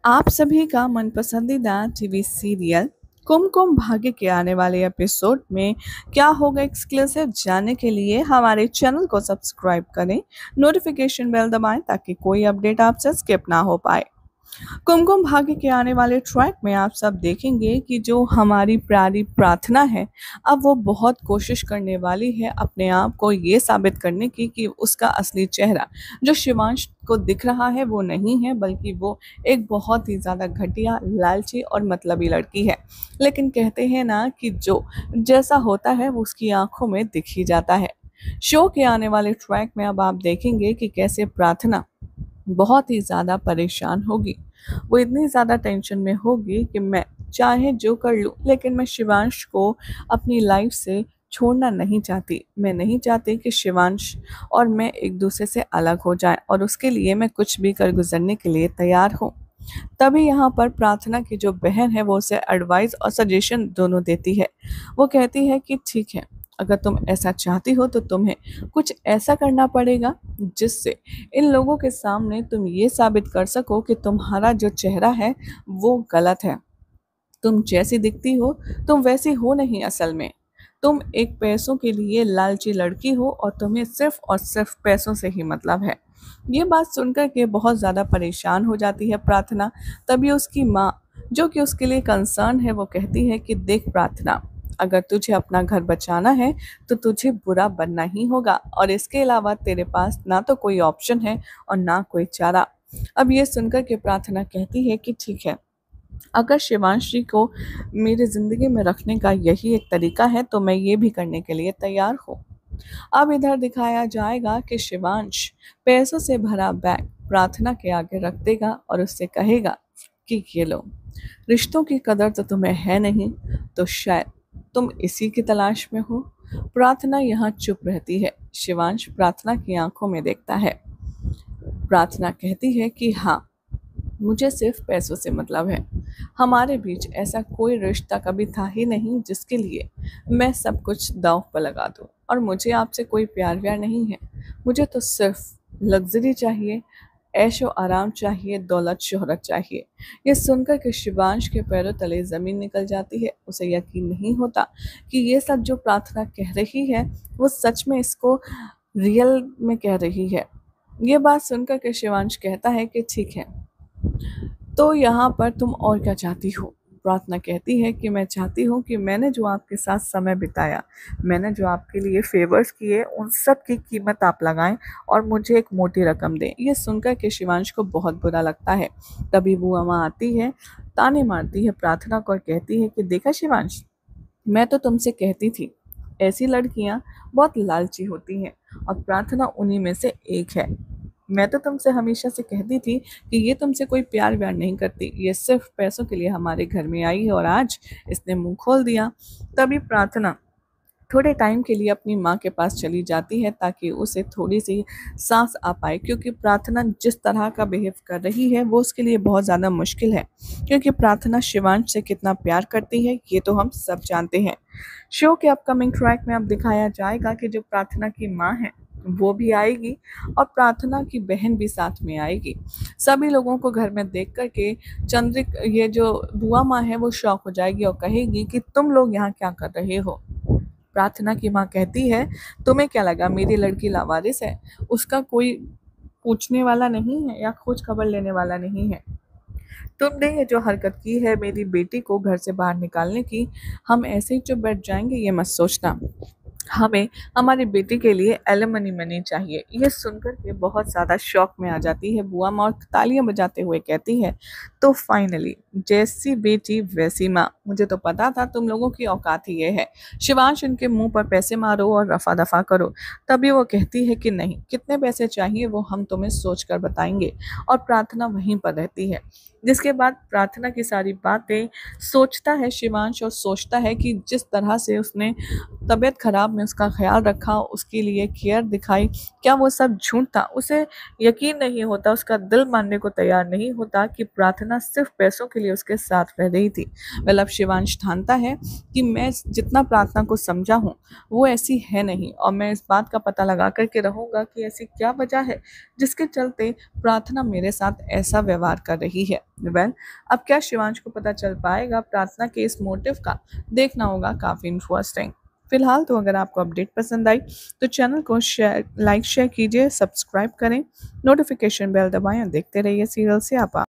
आप सभी का मन पसंदीदा टीवी सीरियल कुमकुम भाग्य के आने वाले एपिसोड में क्या होगा एक्सक्लूसिव जानने के लिए हमारे चैनल को सब्सक्राइब करें। नोटिफिकेशन बेल दबाएं ताकि कोई अपडेट आपसे स्किप ना हो पाए। कुमकुम भाग्य के आने वाले ट्रैक में आप सब देखेंगे कि जो हमारी प्यारी प्रार्थना है, अब वो बहुत कोशिश करने वाली है अपने आप को ये साबित करने की कि उसका असली चेहरा जो शिवांश को दिख रहा है वो नहीं है, बल्कि वो एक बहुत ही ज़्यादा घटिया, लालची और मतलबी लड़की है। लेकिन कहते हैं ना कि जो जैसा होता है वो उसकी आंखों में दिख ही जाता है। शो के आने वाले ट्रैक में अब आप देखेंगे कि कैसे प्रार्थना बहुत ही ज़्यादा परेशान होगी। वो इतनी ज़्यादा टेंशन में होगी कि मैं चाहे जो कर लूँ, लेकिन मैं शिवांश को अपनी लाइफ से छोड़ना नहीं चाहती। मैं नहीं चाहती कि शिवांश और मैं एक दूसरे से अलग हो जाएं, और उसके लिए मैं कुछ भी कर गुजरने के लिए तैयार हूँ। तभी यहाँ पर प्रार्थना की जो बहन है वो उसे एडवाइस और सजेशन दोनों देती है। वो कहती है कि ठीक है, अगर तुम ऐसा चाहती हो तो तुम्हें कुछ ऐसा करना पड़ेगा जिससे इन लोगों के सामने तुम ये साबित कर सको कि तुम्हारा जो चेहरा है वो गलत है। तुम जैसी दिखती हो तुम वैसी हो नहीं असल में। तुम एक पैसों के लिए लालची लड़की हो और तुम्हें सिर्फ और सिर्फ पैसों से ही मतलब है। ये बात सुनकर के बहुत ज़्यादा परेशान हो जाती है प्रार्थना। तभी उसकी माँ, जो कि उसके लिए कंसर्न है, वो कहती है कि देख प्रार्थना, अगर तुझे अपना घर बचाना है तो तुझे बुरा बनना ही होगा, और इसके अलावा तेरे पास ना तो कोई ऑप्शन है और ना कोई चारा। अब ये सुनकर के प्रार्थना कहती है कि ठीक है, अगर शिवांशी को मेरी ज़िंदगी में रखने का यही एक तरीका है तो मैं ये भी करने के लिए तैयार हूँ। अब इधर दिखाया जाएगा कि शिवांश पैसों से भरा बैग प्रार्थना के आगे रख देगा और उससे कहेगा कि ये लो, रिश्तों की कदर तो तुम्हें है नहीं, तो शायद तुम इसी की तलाश में हो। प्रार्थना यहाँ चुप रहती है। शिवांश प्रार्थना की आंखों में देखता है। प्रार्थना कहती है कि हाँ, मुझे सिर्फ पैसों से मतलब है। हमारे बीच ऐसा कोई रिश्ता कभी था ही नहीं जिसके लिए मैं सब कुछ दांव पर लगा दूं, और मुझे आपसे कोई प्यार व्यार नहीं है। मुझे तो सिर्फ लग्जरी चाहिए, ऐशो आराम चाहिए, दौलत शोहरत चाहिए। ये सुनकर के शिवांश के पैरों तले ज़मीन निकल जाती है। उसे यकीन नहीं होता कि ये सब जो प्रार्थना कह रही है वो सच में इसको रियल में कह रही है। ये बात सुनकर के शिवांश कहता है कि ठीक है, तो यहाँ पर तुम और क्या चाहती हो? प्रार्थना कहती है कि मैं चाहती हूँ कि मैंने जो आपके साथ समय बिताया, मैंने जो आपके लिए फेवर्स किए, उन सब की कीमत आप लगाएं और मुझे एक मोटी रकम दें। ये सुनकर के शिवांश को बहुत बुरा लगता है। तभी बुआ माँ आती है, ताने मारती है प्रार्थना को और कहती है कि देखा शिवांश, मैं तो तुमसे कहती थी, ऐसी लड़कियां बहुत लालची होती हैं, और प्रार्थना उन्हीं में से एक है। मैं तो तुमसे हमेशा से कहती थी कि ये तुमसे कोई प्यार व्यार नहीं करती, ये सिर्फ पैसों के लिए हमारे घर में आई है, और आज इसने मुंह खोल दिया। तभी प्रार्थना थोड़े टाइम के लिए अपनी माँ के पास चली जाती है ताकि उसे थोड़ी सी सांस आ पाए, क्योंकि प्रार्थना जिस तरह का बिहेव कर रही है वो उसके लिए बहुत ज़्यादा मुश्किल है। क्योंकि प्रार्थना शिवांश से कितना प्यार करती है ये तो हम सब जानते हैं। शो के अपकमिंग ट्रैक में अब दिखाया जाएगा कि जो प्रार्थना की माँ है वो भी आएगी और प्रार्थना की बहन भी साथ में आएगी। सभी लोगों को घर में देख कर के चंद्रिक, ये जो बुआ माँ है, वो शॉक हो जाएगी और कहेगी कि तुम लोग यहाँ क्या कर रहे हो। प्रार्थना की माँ कहती है, तुम्हें क्या लगा मेरी लड़की लावारिस है? उसका कोई पूछने वाला नहीं है या खोज खबर लेने वाला नहीं है। तुमने ये जो हरकत की है मेरी बेटी को घर से बाहर निकालने की, हम ऐसे ही चुप बैठ जाएंगे ये मत सोचना। हमें हमारी बेटी के लिए एलिमनी मनी चाहिए। ये सुनकर के बहुत ज़्यादा शौक में आ जाती है बुआ माँ और तालियां बजाते हुए कहती है, तो फाइनली जैसी बेटी वैसी माँ, मुझे तो पता था तुम लोगों की औकात ही ये है। शिवांश इनके मुंह पर पैसे मारो और रफा दफा करो। तभी वो कहती है कि नहीं, कितने पैसे चाहिए वो हम तुम्हें सोच कर बताएंगे, और प्रार्थना वहीं पर रहती है। जिसके बाद प्रार्थना की सारी बातें सोचता है शिवांश, और सोचता है कि जिस तरह से उसने तबीयत खराब जवाब में उसका ख्याल रखा, उसके लिए केयर दिखाई, क्या वो सब झूठ था? उसे यकीन नहीं होता, उसका दिल मानने को तैयार नहीं होता कि प्रार्थना सिर्फ पैसों के लिए उसके साथ रह रही थी। वेल, अब शिवांश ठानता है कि मैं जितना प्रार्थना को समझा हूँ वो ऐसी है नहीं, और मैं इस बात का पता लगा करके रहूँगा कि ऐसी क्या वजह है जिसके चलते प्रार्थना मेरे साथ ऐसा व्यवहार कर रही है। वेल, अब क्या शिवांश को पता चल पाएगा प्रार्थना के इस मोटिव का? देखना होगा, काफ़ी इंटरेस्टिंग। फिलहाल तो अगर आपको अपडेट पसंद आई तो चैनल को लाइक शेयर कीजिए, सब्सक्राइब करें, नोटिफिकेशन बेल दबाएं और देखते रहिए सीरियल से आप।